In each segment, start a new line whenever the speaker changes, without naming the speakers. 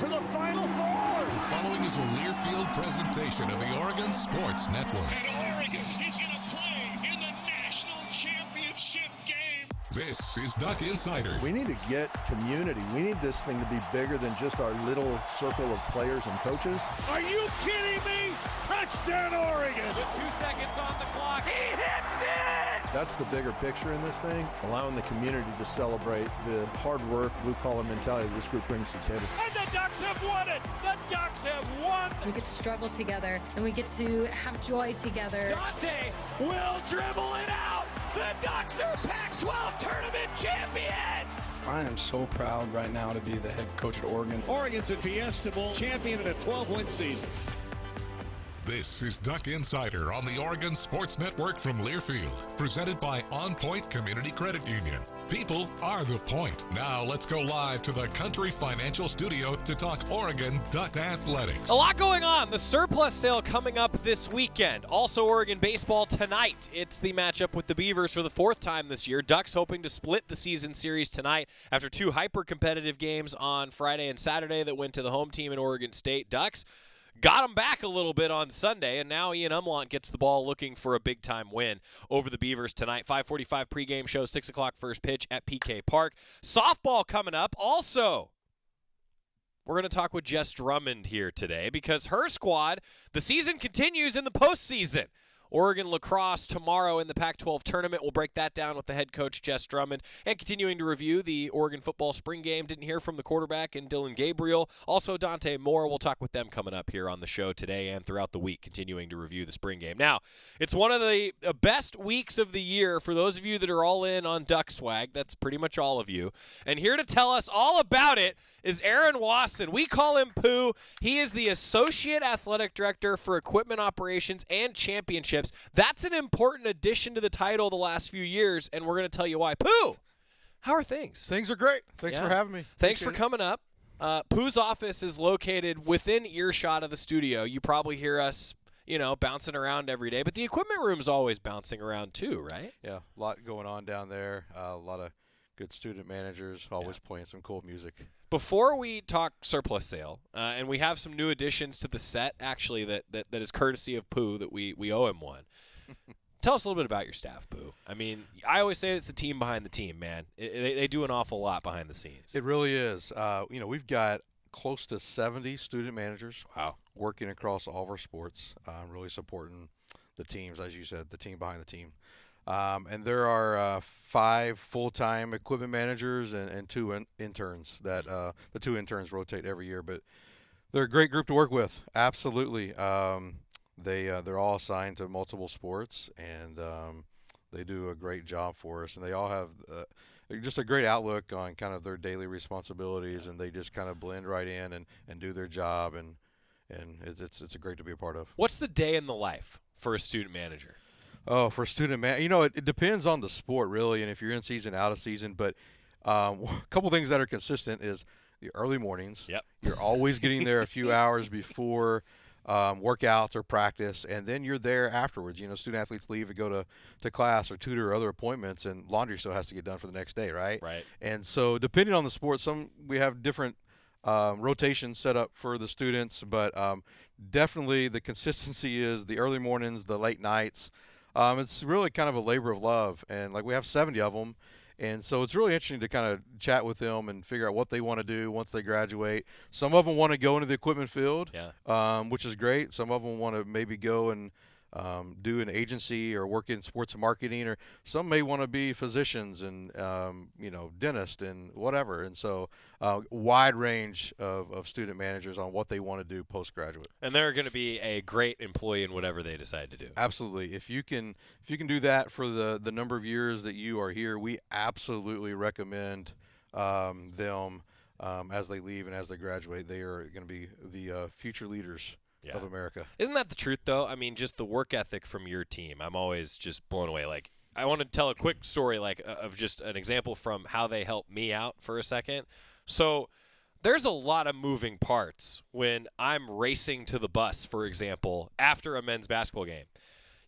to the Final Four.
The following is a Learfield presentation of the Oregon Sports Network.
And Oregon is going to play in the national championship game.
This is Duck Insider.
We need to get community. We need this thing to be bigger than just our little circle of players and coaches.
Are you kidding me? Touchdown, Oregon!
With 2 seconds on the clock, he hits it!
That's the bigger picture in this thing, allowing the community to celebrate the hard work, blue-collar mentality this group brings to the table.
And the Ducks have won it! The Ducks have won!
We get to struggle together, and we get to have joy together.
Dante will dribble it out! The Ducks are Pac-12 tournament champions!
I am so proud right now to be the head coach at Oregon.
Oregon's a Fiesta Bowl champion in a 12-win season.
This is Duck Insider on the Oregon Sports Network from Learfield, presented by OnPoint Community Credit Union. People are the point. Now let's go live to the Country Financial Studio to talk Oregon Duck Athletics.
A lot going on. The surplus sale coming up this weekend. Also Oregon baseball tonight. It's the matchup with the Beavers for the fourth time this year. Ducks hoping to split the season series tonight after two hyper-competitive games on Friday and Saturday that went to the home team in Oregon State. Ducks got them back a little bit on Sunday, and now Ian Umlant gets the ball looking for a big-time win over the Beavers tonight. 5:45 pregame show, 6 o'clock first pitch at PK Park. Softball coming up. Also, we're going to talk with Jess Drummond here today because her squad, the season continues in the postseason. Oregon lacrosse tomorrow in the Pac-12 tournament. We'll break that down with the head coach, Jess Drummond, and continuing to review the Oregon football spring game. Didn't hear from the quarterback and Dylan Gabriel. Also, Dante Moore. We'll talk with them coming up here on the show today and throughout the week, continuing to review the spring game. Now, it's one of the best weeks of the year for those of you that are all in on Duck Swag. That's pretty much all of you. And here to tell us all about it is Aaron Wasson. We call him Pooh. He is the Associate Athletic Director for Equipment Operations and Championships. That's an important addition to the title the last few years, and we're going to tell you why. Pooh, how are things?
Things are great. Thanks for having me.
Thanks for coming up. Pooh's office is located within earshot of the studio. You probably hear us, bouncing around every day, but the equipment room's always bouncing around too, right?
Yeah, a lot going on down there. A lot of good student managers, always playing some cool music.
Before we talk surplus sale, and we have some new additions to the set, actually, that is courtesy of Pooh that we owe him one. Tell us a little bit about your staff, Pooh. I mean, I always say it's the team behind the team, man. They do an awful lot behind the scenes.
It really is. We've got close to 70 student managers working across all of our sports, really supporting the teams, as you said, the team behind the team. And there are 5 full-time equipment managers and 2 interns that the 2 interns rotate every year. But they're a great group to work with. Absolutely. They're all assigned to multiple sports, and they do a great job for us. And they all have just a great outlook on kind of their daily responsibilities, and they just kind of blend right in and do their job. And it's great to be a part of.
What's the day in the life for a student manager?
Oh, for student it depends on the sport, really, and if you're in season, out of season. But a couple things that are consistent is the early mornings.
Yep.
You're always getting there a few hours before workouts or practice, and then you're there afterwards. Student athletes leave to go to class or tutor or other appointments, and laundry still has to get done for the next day, right?
Right.
And so depending on the sport, we have different rotations set up for the students, but definitely the consistency is the early mornings, the late nights. It's really kind of a labor of love, and we have 70 of them, and so it's really interesting to kind of chat with them and figure out what they want to do once they graduate. Some of them want to go into the equipment field, which is great. Some of them want to maybe go and do an agency or work in sports marketing, or some may want to be physicians and dentists and whatever. And so wide range of student managers on what they want to do postgraduate.
And they're going to be a great employee in whatever they decide to do.
Absolutely. If you can do that for the number of years that you are here, we absolutely recommend them as they leave and as they graduate. They are going to be the future leaders of America.
Isn't that the truth, though? I mean, just the work ethic from your team. I'm always just blown away. I want to tell a quick story, of just an example from how they helped me out for a second. So there's a lot of moving parts when I'm racing to the bus, for example, after a men's basketball game.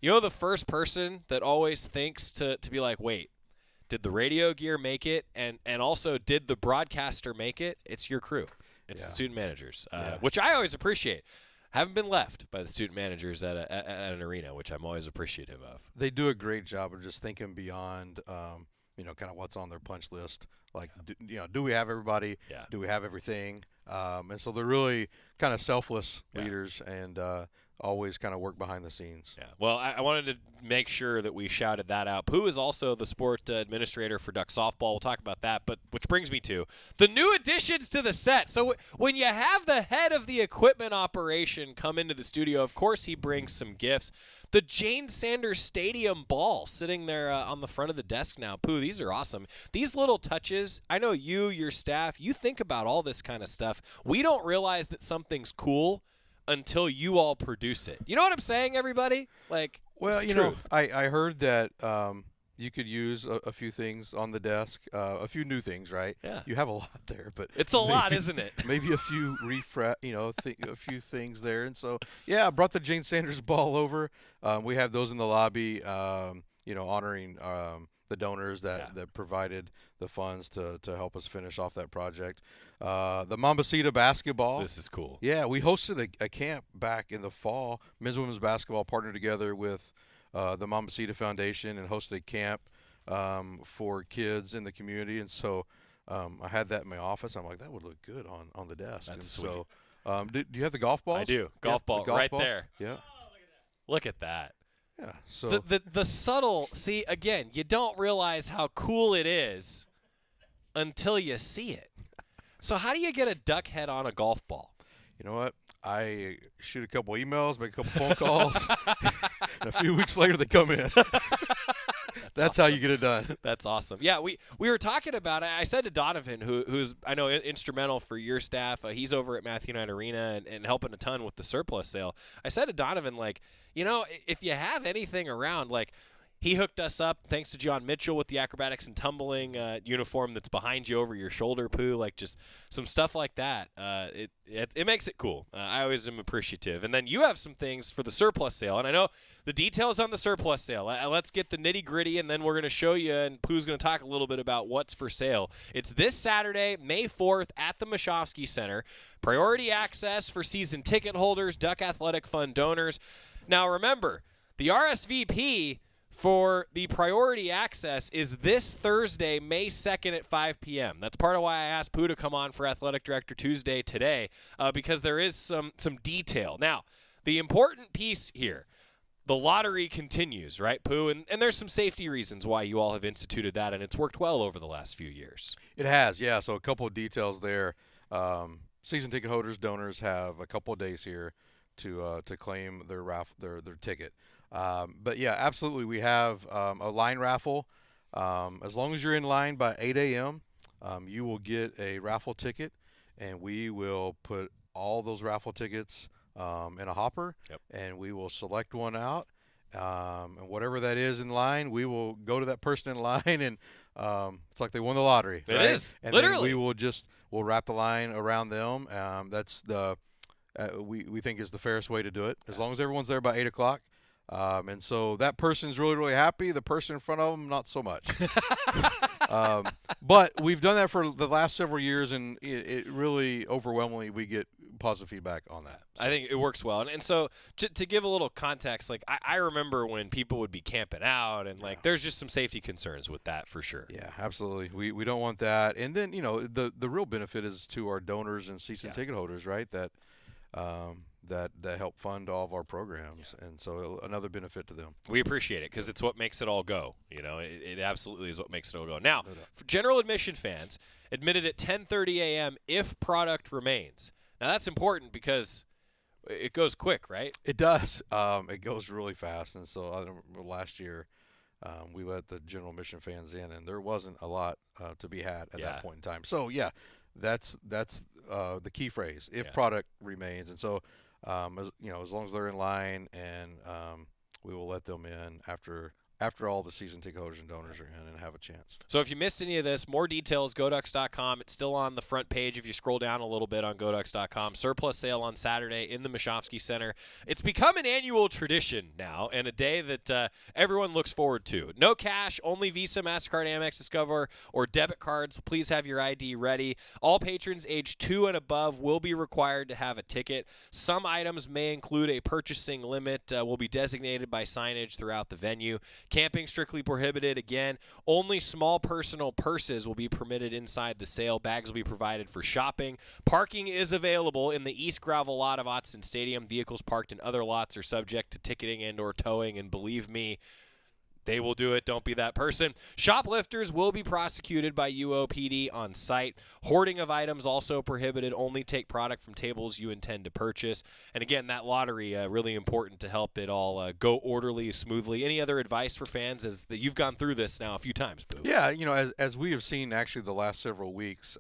The first person that always thinks to be like, wait, did the radio gear make it? And also, did the broadcaster make it? It's your crew. It's
Yeah.
the student managers,
Yeah.
which I always appreciate. Haven't been left by the student managers at an arena, which I'm always appreciative of.
They do a great job of just thinking beyond, kind of what's on their punch list. Like, do we have everybody?
Yeah.
Do we have everything? And so they're really kind of selfless leaders and always kind of work behind the scenes.
Yeah. Well, I wanted to make sure that we shouted that out. Pooh is also the sport administrator for Duck softball. We'll talk about that, but which brings me to the new additions to the set. So when you have the head of the equipment operation come into the studio, of course he brings some gifts. The Jane Sanders Stadium ball sitting there on the front of the desk now. Pooh, these are awesome. These little touches, I know you, your staff, you think about all this kind of stuff. We don't realize that something's cool until you all produce it. You know what I'm saying, everybody? Like,
Well,
it's the truth.
I heard that you could use a few things on the desk, a few new things, right?
Yeah.
You have a lot there, but
It's a lot, isn't it?
Maybe a few a few things there. And so, yeah, I brought the Jane Sanders ball over. We have those in the lobby, honoring the donors that provided the funds to help us finish off that project. The Mambacita basketball.
This is cool.
Yeah, we hosted a camp back in the fall. Men's and women's basketball partnered together with the Mambacita Foundation and hosted a camp for kids in the community. And so I had that in my office. I'm like, that would look good on the desk.
That's
and
sweet.
So, do you have the golf balls?
I do. Golf ball
the
right there.
Yeah.
Look at that.
Yeah. So
The subtle, see, again, you don't realize how cool it is until you see it. So how do you get a duck head on a golf ball?
you know what? I shoot a couple emails, make a couple phone calls, and a few weeks later they come in. That's
awesome.
how you get it done.
That's awesome. Yeah, we were talking about it. I said to Donovan, who's I know instrumental for your staff. He's over at Matthew Knight Arena and helping a ton with the surplus sale. I said to Donovan, like, if you have anything around, like, he hooked us up, thanks to John Mitchell, with the acrobatics and tumbling uniform that's behind you over your shoulder, Pooh. Like, just some stuff like that. It makes it cool. I always am appreciative. And then you have some things for the surplus sale. And I know the details on the surplus sale. Let's get the nitty-gritty, and then we're going to show you, and Pooh's going to talk a little bit about what's for sale. It's this Saturday, May 4th, at the Mashofsky Center. Priority access for season ticket holders, Duck Athletic Fund donors. Now, remember, the RSVP for the priority access is this Thursday, May 2nd at 5 p.m. That's part of why I asked Pooh to come on for Athletic Director Tuesday today, because there is some detail. Now, the important piece here, the lottery continues, right, Pooh? And there's some safety reasons why you all have instituted that, and it's worked well over the last few years.
It has, yeah. So a couple of details there. Season ticket holders, donors have a couple of days here to claim their their ticket. But yeah, absolutely. We have a line raffle. As long as you're in line by 8 a.m., you will get a raffle ticket, and we will put all those raffle tickets in a hopper, and we will select one out. And whatever that is in line, we will go to that person in line, and it's like they won the lottery.
It
right?
is,
and
literally.
Then we'll wrap the line around them. That's the we think is the fairest way to do it. As long as everyone's there by 8 o'clock. And so that person's really, really happy. The person in front of them, not so much. But we've done that for the last several years, and it really overwhelmingly we get positive feedback on that.
I think it works well. And so to give a little context, like I remember when people would be camping out, and like there's just some safety concerns with that for sure.
Yeah, absolutely. We don't want that. And then, the real benefit is to our donors and season ticket holders, right? That help fund all of our programs, and so another benefit to them.
We appreciate it because it's what makes it all go. It absolutely is what makes it all go. Now, for general admission fans, admitted at 10:30 a.m. if product remains. Now that's important because it goes quick, right?
It does. It goes really fast, and so I remember last year we let the general admission fans in, and there wasn't a lot to be had at that point in time. So yeah, that's the key phrase, if product remains. And so as long as they're in line, and we will let them in after after all the season ticket holders and donors are in and have a chance.
So if you missed any of this, more details, GoDucks.com. It's still on the front page if you scroll down a little bit on GoDucks.com. Surplus sale on Saturday in the Mashofsky Center. It's become an annual tradition now and a day that everyone looks forward to. No cash, only Visa, MasterCard, Amex, Discover, or debit cards. Please have your ID ready. All patrons age 2 and above will be required to have a ticket. Some items may include a purchasing limit, will be designated by signage throughout the venue. Camping strictly prohibited. Again, only small personal purses will be permitted inside the sale. Bags will be provided for shopping. Parking is available in the East Gravel lot of Autzen Stadium. Vehicles parked in other lots are subject to ticketing and or towing, and believe me, they will do it. Don't be that person. Shoplifters will be prosecuted by UOPD on site. Hoarding of items also prohibited. Only take product from tables you intend to purchase. And again, that lottery, really important to help it all go orderly, smoothly. Any other advice for fans as that you've gone through this now a few times, Boo?
Yeah, you know, as we have seen actually the last several weeks,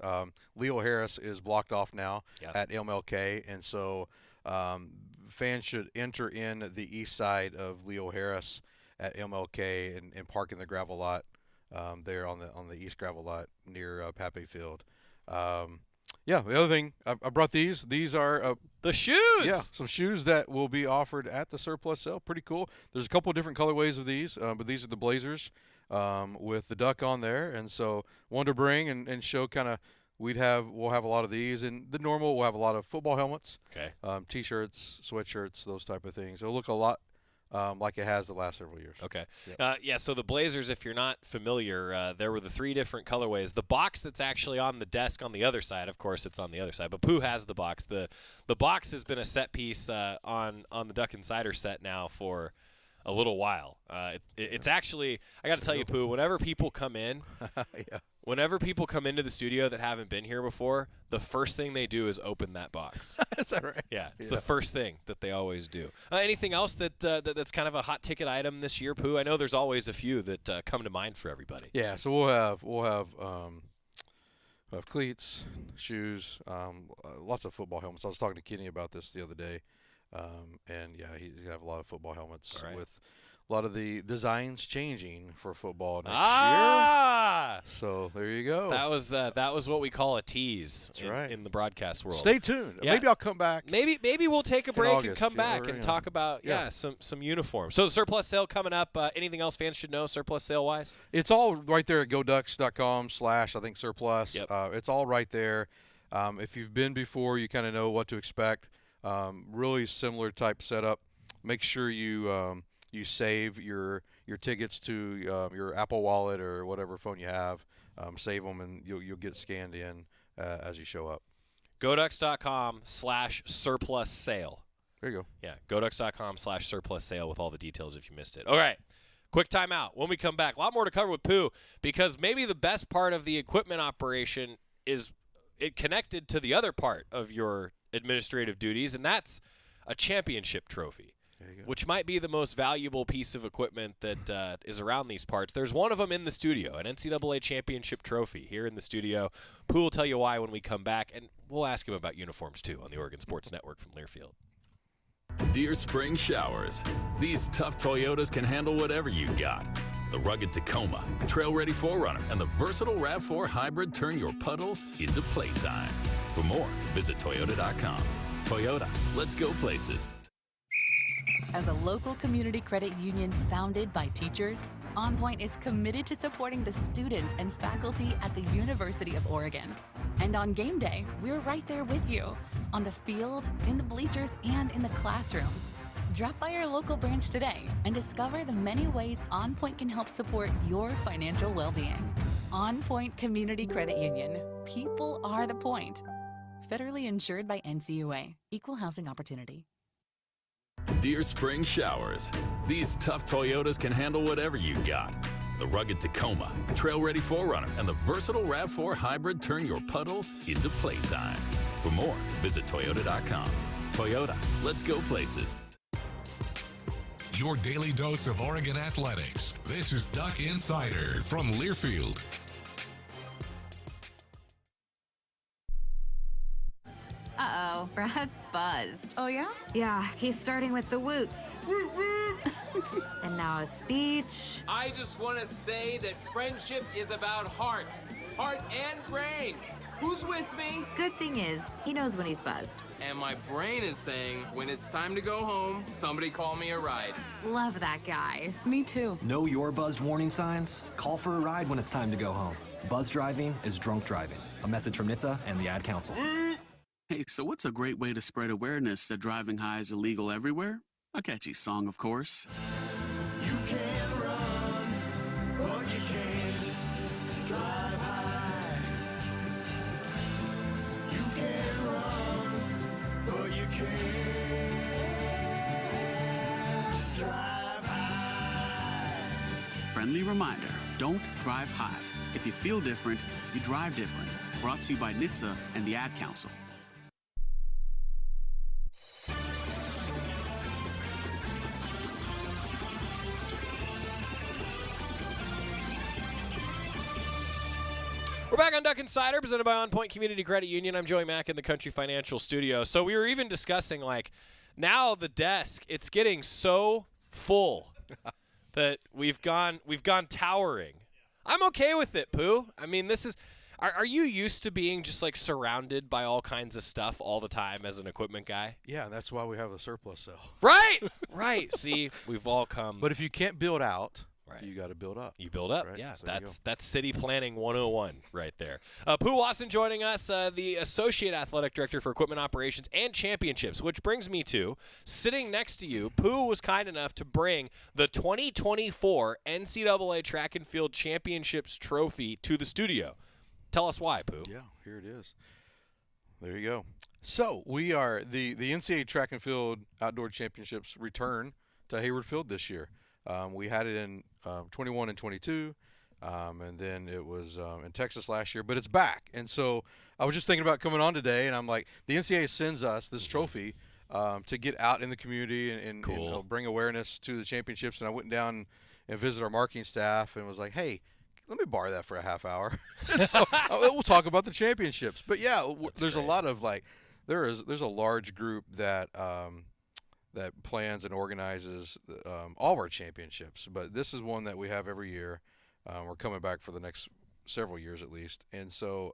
Leo Harris is blocked off now at MLK, and so fans should enter in the east side of Leo Harris at MLK and park in the gravel lot there on the east gravel lot near Pape Field. The other thing, I brought these. These are
the shoes.
Yeah, some shoes that will be offered at the surplus sale. Pretty cool. There's a couple of different colorways of these, but these are the Blazers with the duck on there, and so wanted to bring and show kind of. We'll have a lot of these, and the normal we'll have a lot of football helmets, T-shirts, sweatshirts, those type of things. It'll look a lot like it has the last several years.
Okay. Yep. So the Blazers, if you're not familiar, there were the 3 different colorways. The box that's actually on the desk on the other side, of course, it's on the other side, but Pooh has the box. The box has been a set piece on the Duck Insider set now for a little while. It's actually, I got to tell you, Pooh, whenever people come in, whenever people come into the studio that haven't been here before, the first thing they do is open that box.
Is that right?
Yeah, it's the first thing that they always do. Anything else that's kind of a hot ticket item this year, Pooh? I know there's always a few that come to mind for everybody.
Yeah, so we'll have cleats, shoes, lots of football helmets. I was talking to Kenny about this the other day, and yeah, he have a lot of football helmets with a lot of the designs changing for football next year. So there you go.
That was what we call a tease in the broadcast world.
Stay tuned. Yeah. Maybe I'll come back.
Maybe we'll take a break and come back and talk about some uniforms. So the surplus sale coming up. Anything else fans should know surplus sale wise?
It's all right there at goducks.com/surplus.
Yep.
It's all right there. If you've been before, you kind of know what to expect. Really similar type setup. Make sure you save your tickets to your Apple Wallet or whatever phone you have. Save them, and you'll get scanned in as you show up.
GoDucks.com/surplus sale.
There you go.
Yeah, GoDucks.com/surplus sale with all the details if you missed it. All right, quick timeout. When we come back, a lot more to cover with Pooh, because maybe the best part of the equipment operation is it connected to the other part of your administrative duties, and that's a championship trophy, which might be the most valuable piece of equipment that is around these parts. There's one of them in the studio, an NCAA championship trophy here in the studio. Pooh will tell you why when we come back, and we'll ask him about uniforms too on the Oregon Sports Network from Learfield.
Dear Spring Showers, these tough Toyotas can handle whatever you got. The rugged Tacoma, trail-ready 4Runner, and the versatile RAV4 Hybrid turn your puddles into playtime. For more, visit Toyota.com. Toyota, let's go places.
As a local community credit union founded by teachers, OnPoint is committed to supporting the students and faculty at the University of Oregon. And on game day, we're right there with you, on the field, in the bleachers, and in the classrooms. Drop by our local branch today and discover the many ways OnPoint can help support your financial well-being. OnPoint Community Credit Union. People are the point. Federally insured by NCUA. Equal housing opportunity.
Dear Spring Showers, these tough Toyotas can handle whatever you got. The rugged Tacoma, trail-ready 4Runner, and the versatile RAV4 Hybrid turn your puddles into playtime. For more, visit Toyota.com. Toyota, let's go places.
Your daily dose of Oregon athletics. This is Duck Insider from Learfield.
Uh-oh. Brad's buzzed.
Oh, yeah?
Yeah, he's starting with the woots. And now a speech.
I just want to say that friendship is about heart and brain. Who's with me?
Good thing is, he knows when he's buzzed.
And my brain is saying, when it's time to go home, somebody call me a ride.
Love that guy.
Me too.
Know your buzzed warning signs? Call for a ride when it's time to go home. Buzz driving is drunk driving. A message from NHTSA and the Ad Council.
Hey, so what's a great way to spread awareness that driving high is illegal everywhere? A catchy song, of course.
You can run, but you can't drive high. You can run, but you can't drive high.
Friendly reminder, don't drive high. If you feel different, you drive different. Brought to you by NHTSA and the Ad Council.
We're back on Duck Insider, presented by OnPoint Community Credit Union. I'm Joey Mack in the Country Financial Studio. So we were even discussing, like, now the desk, it's getting so full that we've gone towering. I'm okay with it, Pooh. I mean, this is – are you used to being just, like, surrounded by all kinds of stuff all the time as an equipment guy?
Yeah, that's why we have a surplus cell.
Right. Right. See, we've all come –
But if you can't build out – right. You got to build up.
You build up,
right?
yeah.
So
that's City Planning 101 right there. Pooh Watson joining us, the Associate Athletic Director for Equipment Operations and Championships, which brings me to, sitting next to you, Pooh was kind enough to bring the 2024 NCAA Track and Field Championships trophy to the studio. Tell us why, Pooh.
Yeah, here it is. There you go. So we are the NCAA Track and Field Outdoor Championships return to Hayward Field this year. We had it in 21 and 22, and then it was in Texas last year, but it's back. And so I was just thinking about coming on today, and I'm like, the NCAA sends us this trophy to get out in the community and
cool.
Bring awareness to the championships. And I went down and visited our marketing staff and was like, hey, let me borrow that for a half hour. So we'll talk about the championships. But, yeah, there's great. A lot of, like, there's a large group that that plans and organizes all of our championships. But this is one that we have every year. We're coming back for the next several years at least. And so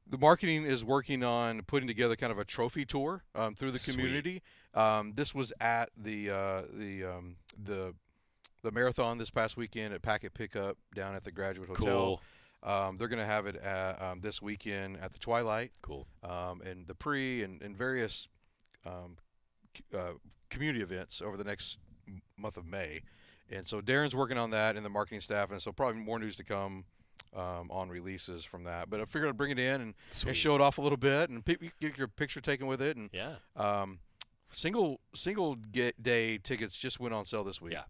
the marketing is working on putting together kind of a trophy tour through the community. This was at the marathon this past weekend at Packet Pickup down at the Graduate Hotel.
Cool.
They're going to have it this weekend at the Twilight.
Cool.
And the pre and various community events over the next month of May. And so Darren's working on that and the marketing staff, and so probably more news to come on releases from that. But I figured I'd bring it in and show it off a little bit, and you get your picture taken with it. And single day tickets just went on sale this week.
Yeah.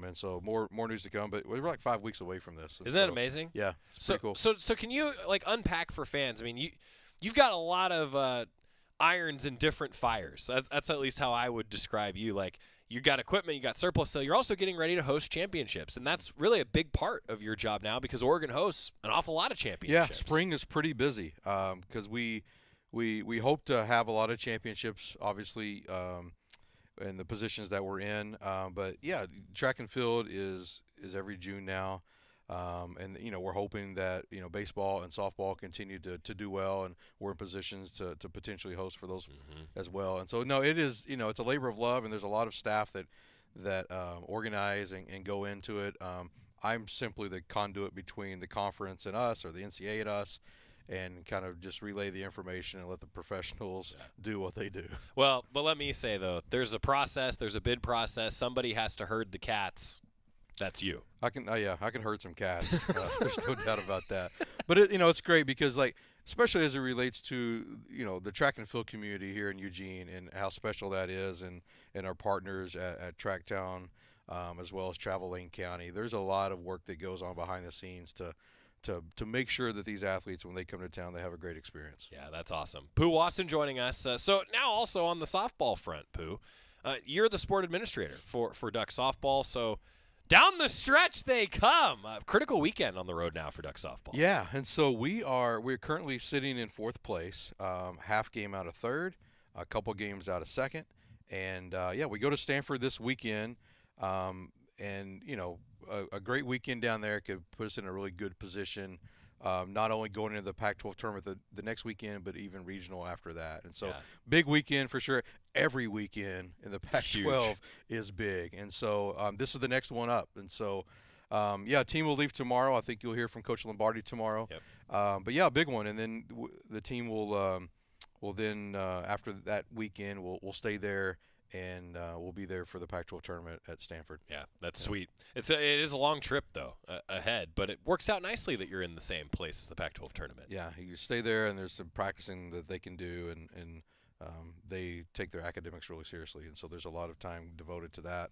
And so more news to come, but we're like 5 weeks away from this.
Isn't that amazing?
Yeah, it's pretty cool.
So can you like unpack for fans? I mean, you've got a lot of irons in different fires. That's at least how I would describe you. Like, you got equipment, you got surplus, so you're also getting ready to host championships, and that's really a big part of your job now because Oregon hosts an awful lot of championships.
Yeah, spring is pretty busy because we hope to have a lot of championships, obviously, in the positions that we're in. But yeah, track and field is every June now. And we're hoping that baseball and softball continue to do well, and we're in positions to potentially host for those as well. And so it is it's a labor of love, and there's a lot of staff that organize and go into it. I'm simply the conduit between the conference and us, or the NCAA and us, and kind of just relay the information and let the professionals do what they do.
Well, but let me say though, there's a process, there's a bid process. Somebody has to herd the cats. That's you.
I can herd some cats. There's no doubt about that. But it's great because, like, especially as it relates to the track and field community here in Eugene and how special that is, and our partners at Tracktown, as well as Travel Lane County. There's a lot of work that goes on behind the scenes to make sure that these athletes, when they come to town, they have a great experience.
Yeah, that's awesome. Pooh Wasson joining us. So now also on the softball front, Pooh, you're the sport administrator for Duck softball. So Down the stretch they come. Critical weekend on the road now for Duck softball.
Yeah, and so we're currently sitting in 4th place, half game out of 3rd, a couple games out of 2nd, and we go to Stanford this weekend, and a great weekend down there could put us in a really good position. Not only going into the Pac-12 tournament the next weekend, but even regional after that. And so big weekend for sure. Every weekend in the Pac-12
Huge.
is big. And so this is the next one up. And so, team will leave tomorrow. I think you'll hear from Coach Lombardi tomorrow.
Yep.
But a big one. And then the team will then after that weekend, we'll stay there. And we'll be there for the Pac-12 tournament at Stanford.
Yeah, that's sweet. It is a long trip, though, ahead, but it works out nicely that you're in the same place as the Pac-12 tournament.
Yeah, you stay there, and there's some practicing that they can do, and they take their academics really seriously, and so there's a lot of time devoted to that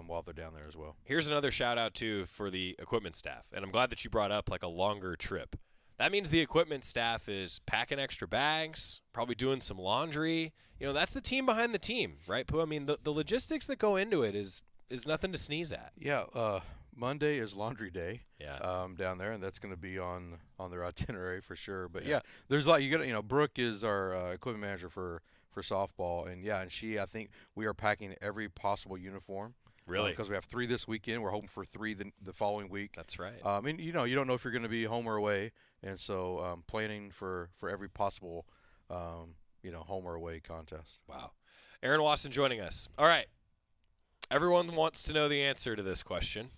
while they're down there as well.
Here's another shout-out, too, for the equipment staff, and I'm glad that you brought up, like, a longer trip. That means the equipment staff is packing extra bags, probably doing some laundry. That's the team behind the team, right, Pooh? I mean, the logistics that go into it is nothing to sneeze at.
Yeah, Monday is laundry day.
Yeah.
Down there, and that's going to be on their itinerary for sure. But there's a lot. You got Brooke is our equipment manager for softball, and I think we are packing every possible uniform.
Really?
Because we have 3 this weekend. We're hoping for 3 the following week.
That's right.
And you don't know if you're going to be home or away, and so planning for every possible home or away contest.
Wow. Aaron Wasson joining us. All right. Everyone wants to know the answer to this question.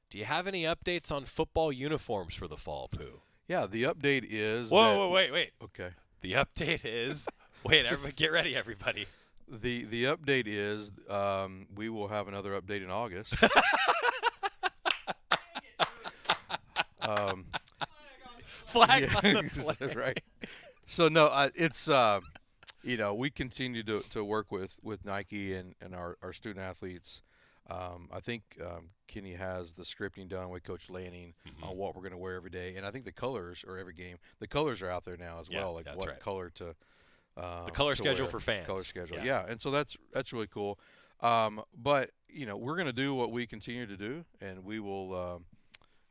Do you have any updates on football uniforms for the fall, Pooh?
Yeah, the update is
Whoa, wait.
Okay.
The update is wait, everybody get ready, everybody.
The update is we will have another update in August.
Flag on the play.
Right. So no, it's we continue to work with Nike and our student athletes. I think Kenny has the scripting done with Coach Lanning on what we're going to wear every day, and I think the colors or every game. The colors are out there now as well, like what
right.
color to.
The color schedule
wear.
for fans.
Color schedule, yeah, and so that's really cool. But we're going to do what we continue to do, and we will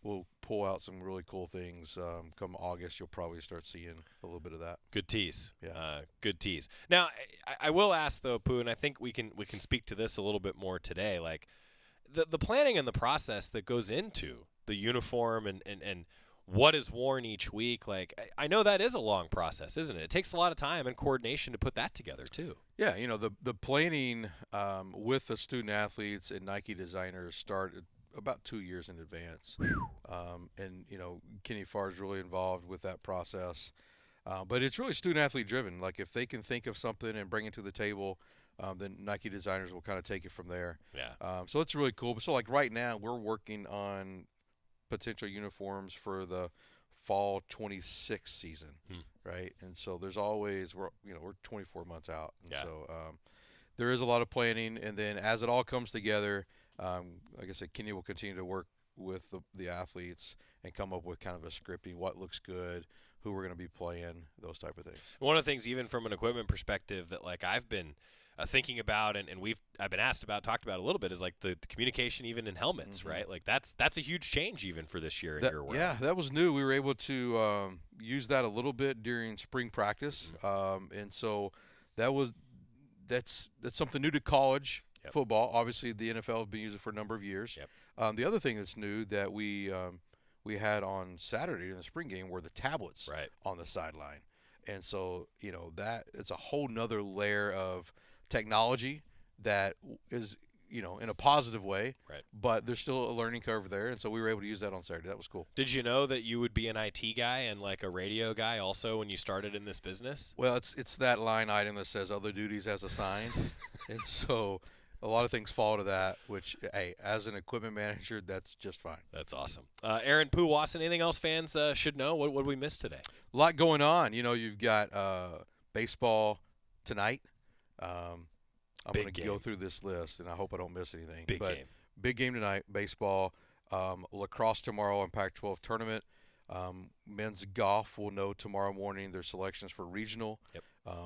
we'll pull out some really cool things. Come August, you'll probably start seeing a little bit of that.
Good tease.
Yeah.
Good tease. Now, I will ask though, Pooh, and I think we can speak to this a little bit more today. Like the planning and the process that goes into the uniform and what is worn each week. Like I know that is a long process, isn't it? It takes a lot of time and coordination to put that together too.
Yeah, the planning with the student athletes and Nike designers started about 2 years in advance. And Kenny Farr is really involved with that process. But it's really student athlete driven. Like if they can think of something and bring it to the table, then Nike designers will kind of take it from there.
Yeah.
So it's really cool. So like right now we're working on potential uniforms for the fall 26 season, right? And so there's always we're 24 months out. And so there is a lot of planning, and then as it all comes together, like I said, Kenny will continue to work with the athletes and come up with kind of a scripting, what looks good, who we're going to be playing, those type of things.
One of the things, even from an equipment perspective, that like I've been thinking about and I've been talked about a little bit is like the communication even in helmets, right? Like that's a huge change even for this year in your work.
Yeah, that was new. We were able to use that a little bit during spring practice, and so that's something new to college football. Obviously, the NFL has been using it for a number of years. The other thing that's new that we had on Saturday in the spring game were the tablets on the sideline, and so that it's a whole nother layer of technology that is in a positive way, but there's still a learning curve there, and so we were able to use that on Saturday. That was cool.
Did you know that you would be an IT guy and like a radio guy also when you started in this business?
Well, it's that line item that says other duties as assigned, and so a lot of things fall to that, which, hey, as an equipment manager, that's just fine.
That's awesome. Aaron, Pooh, Wasson, anything else fans should know? What did we miss today?
A lot going on. You've got baseball tonight. I'm going to go through this list, and I hope I don't miss anything. Big game tonight, baseball. Lacrosse tomorrow in Pac-12 tournament. Men's golf will know tomorrow morning their selections for regional.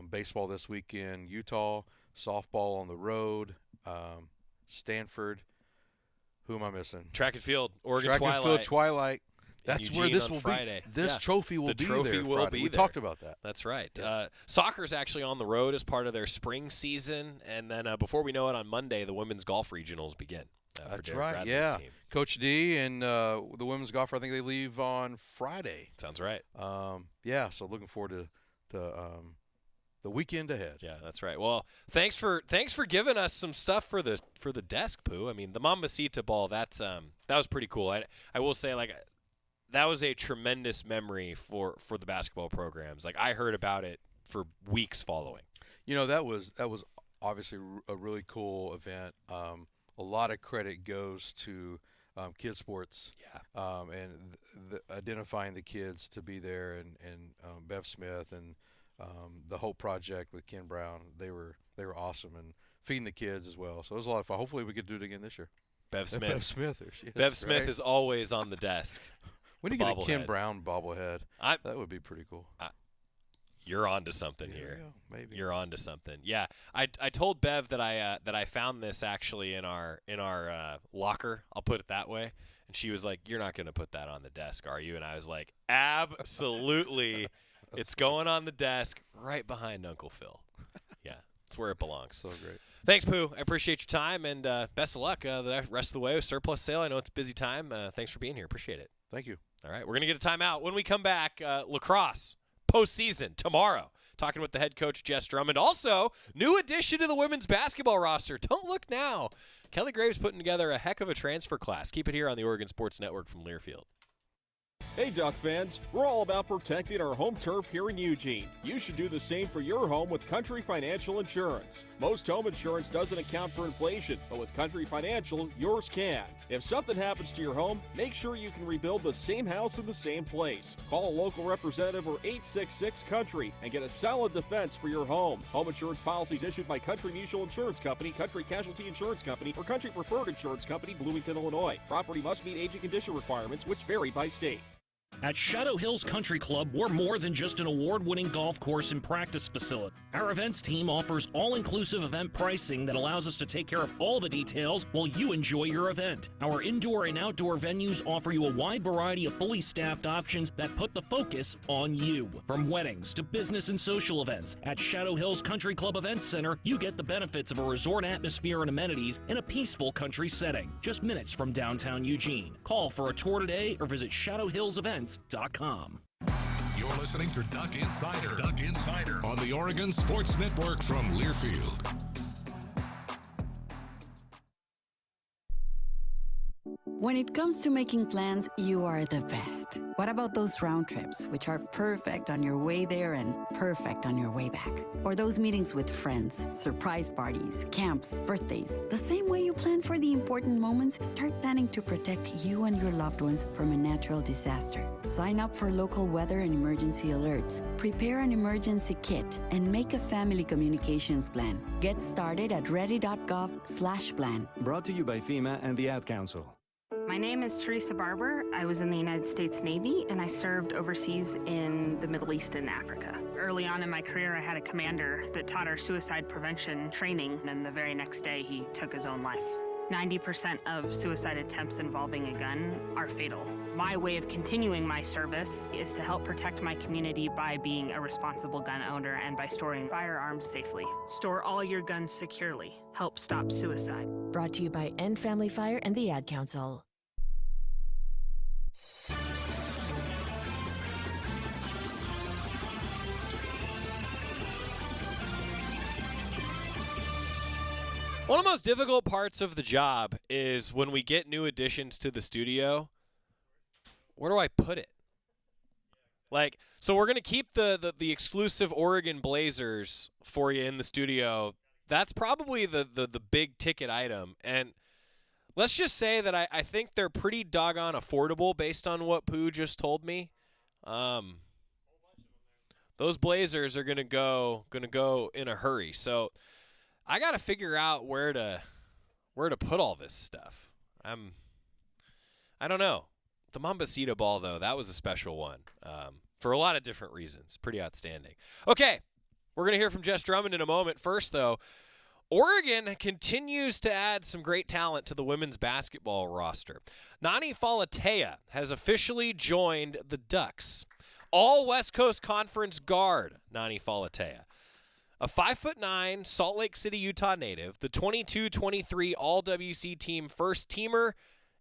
Baseball this weekend, Utah. Softball on the road, Stanford. Who am I missing?
Track and field, Oregon
Track
Twilight.
and field Twilight. That's
Eugene
where this
on
will
Friday.
be. This trophy will be
trophy
there
will
Friday.
be
We
there.
talked about that.
That's right. Soccer's actually on the road as part of their spring season, and then before we know it, on Monday, the women's golf regionals begin.
That's right. Yeah,
team.
Coach D and the women's golfer. I think they leave on Friday.
Sounds right.
Yeah. So looking forward to the weekend ahead.
Yeah, that's right. Well, thanks for giving us some stuff for the desk, Pooh. I mean, the Mambasita ball. That was pretty cool. I will say, like, that was a tremendous memory for the basketball programs. Like, I heard about it for weeks following.
You know, that was obviously a really cool event. A lot of credit goes to kids sports.
Yeah.
And identifying the kids to be there, and Bev Smith and the Hope Project with Ken Brown. They were awesome, and feeding the kids as well. So it was a lot of fun. Hopefully we could do it again this year.
Bev Smith.
Bev Smith. There she is.
Bev Smith
right?
is always on the desk.
We need to get a Ken Brown bobblehead. That would be pretty cool.
You're on to something here.
Yeah, maybe.
You're on to something. Yeah. I told Bev that I found this actually in our locker. I'll put it that way. And she was like, "You're not going to put that on the desk, are you?" And I was like, "Absolutely." It's going on the desk right behind Uncle Phil. Yeah. It's where it belongs.
So great.
Thanks, Pooh. I appreciate your time, and best of luck the rest of the way with surplus sale. I know it's a busy time. Thanks for being here. Appreciate it.
Thank you.
All right, we're going to get a timeout. When we come back, lacrosse postseason tomorrow. Talking with the head coach, Jess Drummond. Also, new addition to the women's basketball roster. Don't look now. Kelly Graves putting together a heck of a transfer class. Keep it here on the Oregon Sports Network from Learfield.
Hey Duck fans, we're all about protecting our home turf here in Eugene. You should do the same for your home with Country Financial Insurance. Most home insurance doesn't account for inflation, but with Country Financial, yours can. If something happens to your home, make sure you can rebuild the same house in the same place. Call a local representative or 866-COUNTRY and get a solid defense for your home. Home insurance policies issued by Country Mutual Insurance Company, Country Casualty Insurance Company, or Country Preferred Insurance Company, Bloomington, Illinois. Property must meet age and condition requirements, which vary by state.
At Shadow Hills Country Club, we're more than just an award-winning golf course and practice facility. Our events team offers all-inclusive event pricing that allows us to take care of all the details while you enjoy your event. Our indoor and outdoor venues offer you a wide variety of fully staffed options that put the focus on you. From weddings to business and social events, at Shadow Hills Country Club Events Center, you get the benefits of a resort atmosphere and amenities in a peaceful country setting, just minutes from downtown Eugene. Call for a tour today or visit shadowhillsevents.com.
You're listening to Duck Insider. Duck Insider on the Oregon Sports Network from Learfield.
When it comes to making plans, you are the best. What about those round trips, which are perfect on your way there and perfect on your way back? Or those meetings with friends, surprise parties, camps, birthdays? The same way you plan for the important moments, start planning to protect you and your loved ones from a natural disaster. Sign up for local weather and emergency alerts. Prepare an emergency kit and make a family communications plan. Get started at ready.gov/plan.
Brought to you by FEMA and the Ad Council.
My name is Teresa Barber. I was in the United States Navy and I served overseas in the Middle East and Africa. Early on in my career, I had a commander that taught our suicide prevention training, and the very next day he took his own life. 90% of suicide attempts involving a gun are fatal. My way of continuing my service is to help protect my community by being a responsible gun owner and by storing firearms safely. Store all your guns securely. Help stop suicide.
Brought to you by End Family Fire and the Ad Council.
One of the most difficult parts of the job is when we get new additions to the studio. Where do I put it? Like, so we're going to keep the exclusive Oregon Blazers for you in the studio. That's probably the big ticket item. And let's just say that I think they're pretty doggone affordable based on what Pooh just told me. Those Blazers are going to go in a hurry. So I got to figure out where to put all this stuff. I don't know. The Mambasita ball, though, that was a special one for a lot of different reasons. Pretty outstanding. Okay, we're going to hear from Jess Drummond in a moment. First, though, Oregon continues to add some great talent to the women's basketball roster. Nani Falatea has officially joined the Ducks. All West Coast Conference guard, Nani Falatea. A 5'9", Salt Lake City, Utah native, the 22-23 All-WC team first teamer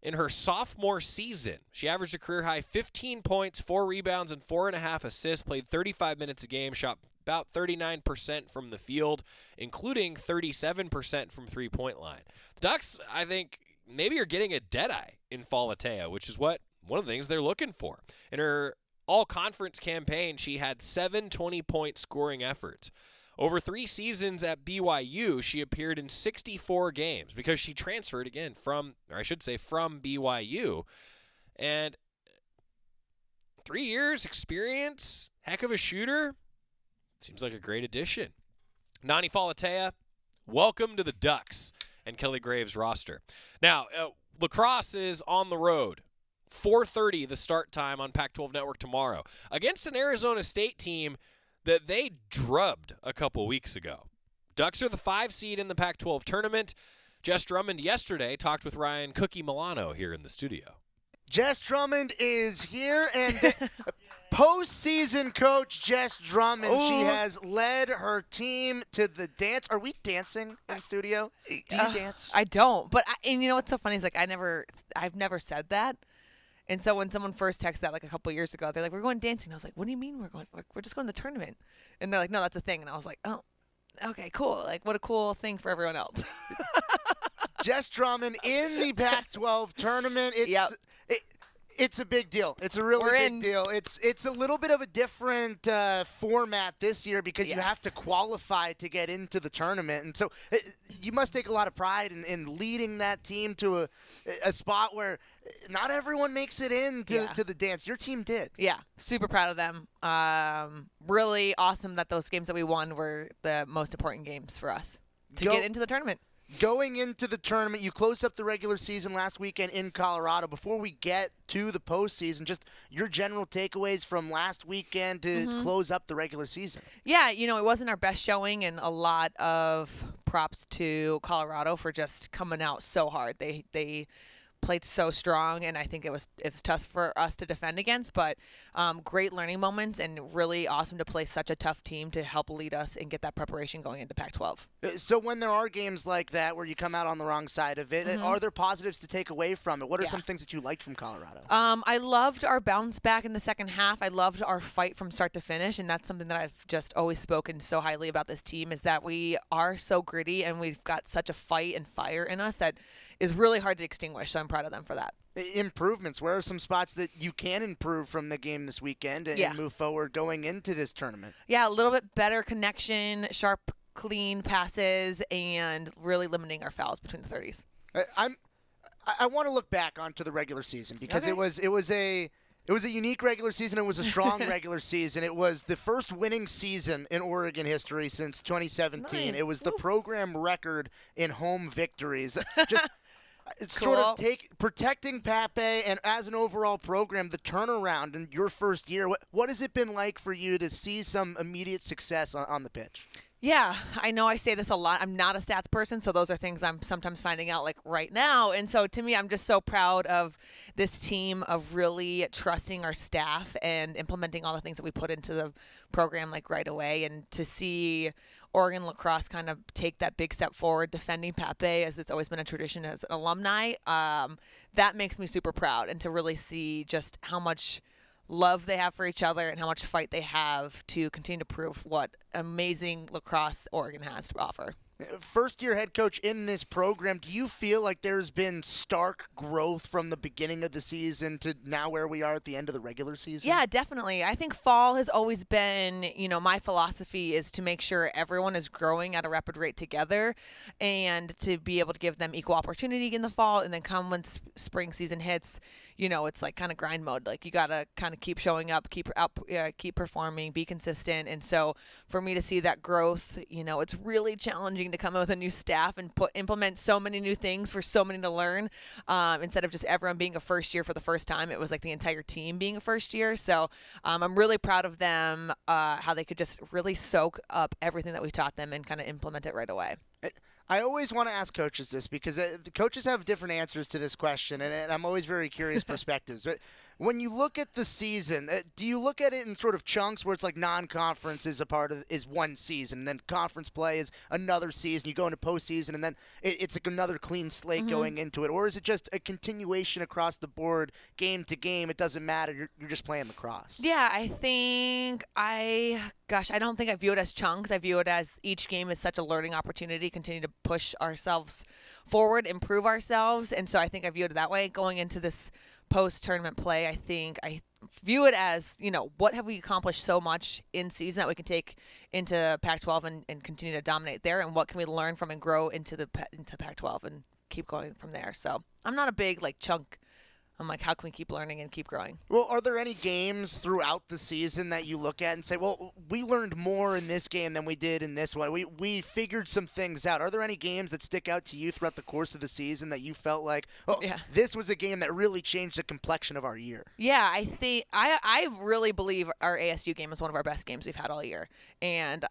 in her sophomore season. She averaged a career-high 15 points, 4 rebounds, and 4.5 assists, played 35 minutes a game, shot about 39% from the field, including 37% from three-point line. The Ducks, I think, maybe are getting a deadeye in Falatea, which is one of the things they're looking for. In her all-conference campaign, she had 7 20-point scoring efforts. Over 3 seasons at BYU, she appeared in 64 games because she transferred again from BYU. And 3 years experience, heck of a shooter. Seems like a great addition. Nani Falatea, welcome to the Ducks and Kelly Graves' roster. Now, lacrosse is on the road. 4:30 the start time on Pac-12 Network tomorrow against an Arizona State team that they drubbed a couple weeks ago. Ducks are the 5 seed in the Pac-12 tournament. Jess Drummond yesterday talked with Ryan Cookie Milano here in the studio.
Jess Drummond is here, and postseason coach Jess Drummond. Ooh. She has led her team to the dance. Are we dancing in studio? Do you dance?
I don't, but and you know what's so funny is like I've never said that. And so when someone first texted that like a couple years ago, they're like, "We're going dancing." I was like, "What do you mean we're just going to the tournament?" And they're like, "No, that's a thing." And I was like, "Oh, okay, cool. Like, what a cool thing for everyone else."
Jess Drummond in the Pac-12 tournament. It's a big deal. It's a really big deal. It's a little bit of a different format this year because you have to qualify to get into the tournament. And so you must take a lot of pride in leading that team to a spot where not everyone makes it into to the dance. Your team did.
Yeah, super proud of them. Really awesome that those games that we won were the most important games for us to get into the tournament.
Going into the tournament, you closed up the regular season last weekend in Colorado. Before we get to the postseason, just your general takeaways from last weekend to close up the regular season.
Yeah, you know, it wasn't our best showing, and a lot of props to Colorado for just coming out so hard. They played so strong, and I think it was tough for us to defend against, but great learning moments and really awesome to play such a tough team to help lead us and get that preparation going into Pac-12.
So when there are games like that where you come out on the wrong side of it, are there positives to take away from it? What are some things that you liked from Colorado?
I loved our bounce back in the second half. I loved our fight from start to finish, and that's something that I've just always spoken so highly about this team is that we are so gritty and we've got such a fight and fire in us that is really hard to extinguish, so I'm proud of them for that.
Improvements. Where are some spots that you can improve from the game this weekend and move forward going into this tournament?
Yeah, a little bit better connection, sharp, clean passes, and really limiting our fouls between the 30s.
I want to look back onto the regular season because it was a unique regular season. It was a strong regular season. It was the first winning season in Oregon history since 2017. Nice. It was the program record in home victories. Just it's
cool.
Sort of protecting Pape and as an overall program, the turnaround in your first year. What has it been like for you to see some immediate success on the pitch?
Yeah, I know I say this a lot. I'm not a stats person, so those are things I'm sometimes finding out like right now. And so to me, I'm just so proud of this team of really trusting our staff and implementing all the things that we put into the program like right away. And to see Oregon lacrosse kind of take that big step forward, defending Pape as it's always been a tradition as an alumni, that makes me super proud. And to really see just how much love they have for each other and how much fight they have to continue to prove what amazing lacrosse Oregon has to offer.
First-year head coach in this program, do you feel like there's been stark growth from the beginning of the season to now where we are at the end of the regular season?
Yeah, definitely. I think fall has always been, my philosophy is to make sure everyone is growing at a rapid rate together and to be able to give them equal opportunity in the fall, and then come when spring season hits, it's like kind of grind mode. Like you got to kind of keep showing up, keep performing, be consistent. And so for me to see that growth, it's really challenging to come in with a new staff and implement so many new things for so many to learn. Instead of just everyone being a first year for the first time, it was like the entire team being a first year. So I'm really proud of them, how they could just really soak up everything that we taught them and kind of implement it right away.
I always want to ask coaches this because the coaches have different answers to this question, and I'm always very curious perspectives. But when you look at the season, do you look at it in sort of chunks where it's like non-conference is one season, and then conference play is another season, you go into postseason, and then it's like another clean slate going into it? Or is it just a continuation across the board, game to game? It doesn't matter. You're just playing lacrosse.
Yeah, I don't think I view it as chunks. I view it as each game is such a learning opportunity, continue to push ourselves forward, improve ourselves. And so I think I view it that way. Going into this post-tournament play, I think I view it as, what have we accomplished so much in season that we can take into Pac-12 and continue to dominate there, and what can we learn from and grow into Pac-12 and keep going from there. So I'm not a big chunk. I'm like, how can we keep learning and keep growing?
Well, are there any games throughout the season that you look at and say, well, we learned more in this game than we did in this one? We figured some things out. Are there any games that stick out to you throughout the course of the season that you felt like, this was a game that really changed the complexion of our year?
Yeah, I think I really believe our ASU game is one of our best games we've had all year. And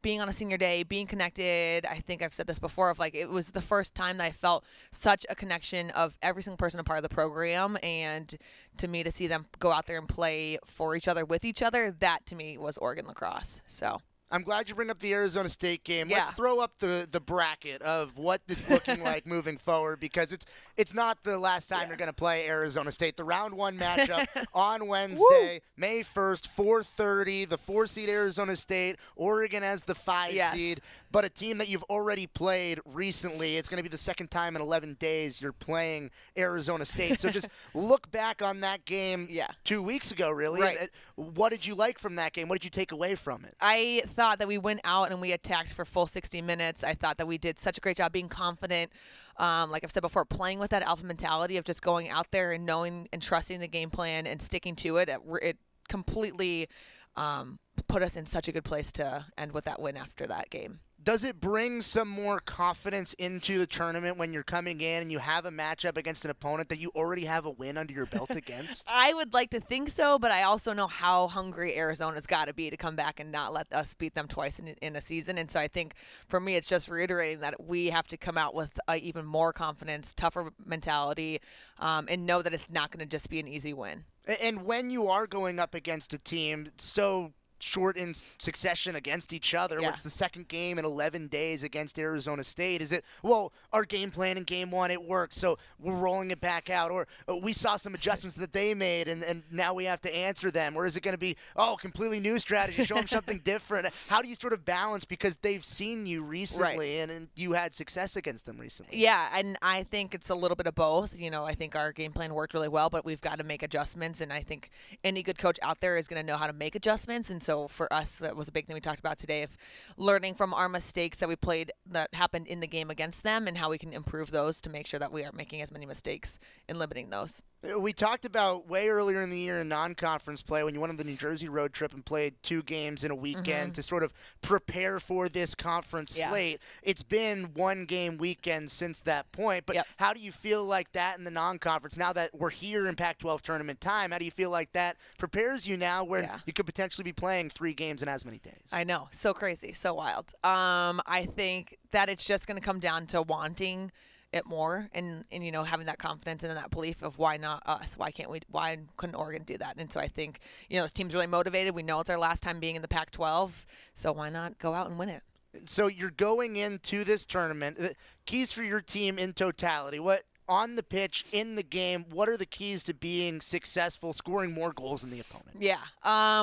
being on a senior day, being connected, I think I've said this before, it was the first time that I felt such a connection of every single person a part of the program. And to me, to see them go out there and play for each other, with each other, that to me was Oregon lacrosse. So
I'm glad you bring up the Arizona State game.
Yeah.
Let's throw up the bracket of what it's looking like moving forward, because it's not the last time you're going to play Arizona State. The round 1 matchup on Wednesday, May 1st, 4:30. The 4-seed Arizona State, Oregon as the 5 seed, but a team that you've already played recently. It's going to be the second time in 11 days you're playing Arizona State. So just look back on that game 2 weeks ago, really.
Right.
What did you like from that game? What did you take away from it?
I thought that we went out and we attacked for full 60 minutes. I thought that we did such a great job being confident. Like I've said before, playing with that alpha mentality of just going out there and knowing and trusting the game plan and sticking to it. It completely put us in such a good place to end with that win after that game.
Does it bring some more confidence into the tournament when you're coming in and you have a matchup against an opponent that you already have a win under your belt against?
I would like to think so, but I also know how hungry Arizona's got to be to come back and not let us beat them twice in a season. And so I think for me, it's just reiterating that we have to come out with even more confidence, tougher mentality, and know that it's not going to just be an easy win.
And when you are going up against a team so short in succession against each other, it's the second game in 11 days against Arizona State, is it, well, our game plan in game 1, it worked, so we're rolling it back out, or we saw some adjustments that they made and now we have to answer them, or is it going to be, completely new strategy, show them something different? How do you sort of balance, because they've seen you recently and you had success against them recently?
Yeah, and I think it's a little bit of both. I think our game plan worked really well, but we've got to make adjustments, and I think any good coach out there is going to know how to make adjustments. And so for us, that was a big thing we talked about today, of learning from our mistakes that happened in the game against them, and how we can improve those to make sure that we aren't making as many mistakes and limiting those.
We talked about way earlier in the year in non-conference play when you went on the New Jersey road trip and played 2 games in a weekend to sort of prepare for this conference slate. It's been 1 game weekend since that point, but how do you feel like that in the non-conference now that we're here in Pac-12 tournament time? How do you feel like that prepares you now when you could potentially be playing 3 games in as many days?
I know. So crazy. So wild. I think that it's just going to come down to wanting it more and having that confidence and that belief of why not us? Why couldn't Oregon do that? And so I think, this team's really motivated. We know it's our last time being in the Pac-12, so why not go out and win it?
So you're going into this tournament. Keys for your team in totality. What on the pitch, in the game, what are the keys to being successful, scoring more goals than the opponent?
Yeah,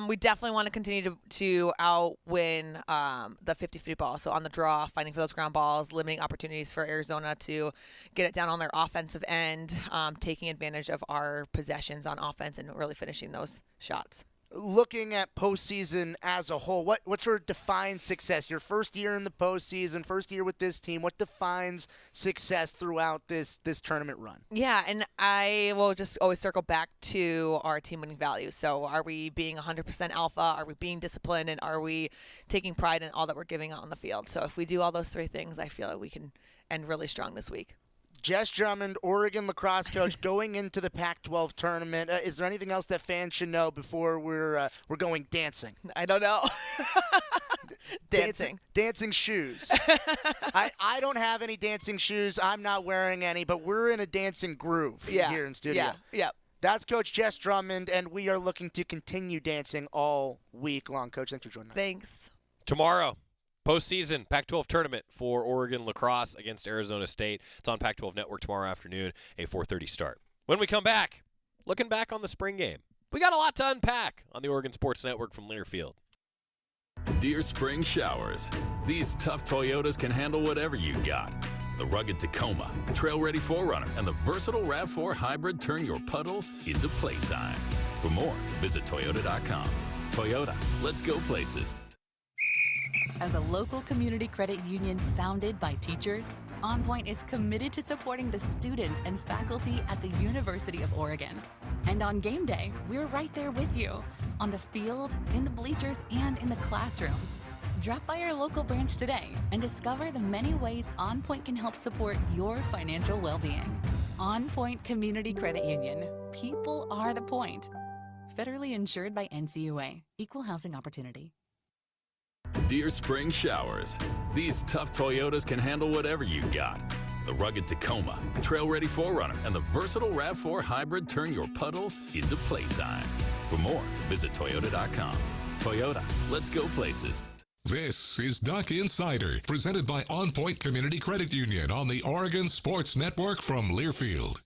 we definitely want to continue to outwin the 50-50 ball. So on the draw, fighting for those ground balls, limiting opportunities for Arizona to get it down on their offensive end, taking advantage of our possessions on offense and really finishing those shots.
Looking at postseason as a whole, what sort of defines success? Your first year in the postseason, first year with this team, what defines success throughout this tournament run?
Yeah, and I will just always circle back to our team winning values. So are we being 100% alpha? Are we being disciplined? And are we taking pride in all that we're giving out on the field? So if we do all those 3 things, I feel like we can end really strong this week.
Jess Drummond, Oregon lacrosse coach, going into the Pac-12 tournament. Is there anything else that fans should know before we're going dancing?
I don't know.
Dancing shoes. I don't have any dancing shoes. I'm not wearing any, but we're in a dancing groove here in studio.
Yeah.
That's Coach Jess Drummond, and we are looking to continue dancing all week long. Coach, thanks for joining us.
Thanks.
Tomorrow, postseason Pac-12 tournament for Oregon lacrosse against Arizona State. It's on Pac-12 Network tomorrow afternoon, a 4:30 start. When we come back, looking back on the spring game, we got a lot to unpack on the Oregon Sports Network from Learfield.
Dear Spring Showers, these tough Toyotas can handle whatever you got. The rugged Tacoma, trail-ready 4Runner, and the versatile RAV4 Hybrid turn your puddles into playtime. For more, visit Toyota.com. Toyota, let's go places.
As a local community credit union founded by teachers, OnPoint is committed to supporting the students and faculty at the University of Oregon. And on game day, we're right there with you, on the field, in the bleachers, and in the classrooms. Drop by our local branch today and discover the many ways OnPoint can help support your financial well-being. OnPoint Community Credit Union. People are the point. Federally insured by NCUA. Equal housing opportunity.
Dear Spring Showers, these tough Toyotas can handle whatever you got. The rugged Tacoma, trail-ready 4Runner, and the versatile RAV4 Hybrid turn your puddles into playtime. For more, visit Toyota.com. Toyota, let's go places.
This is Duck Insider, presented by OnPoint Community Credit Union on the Oregon Sports Network from Learfield.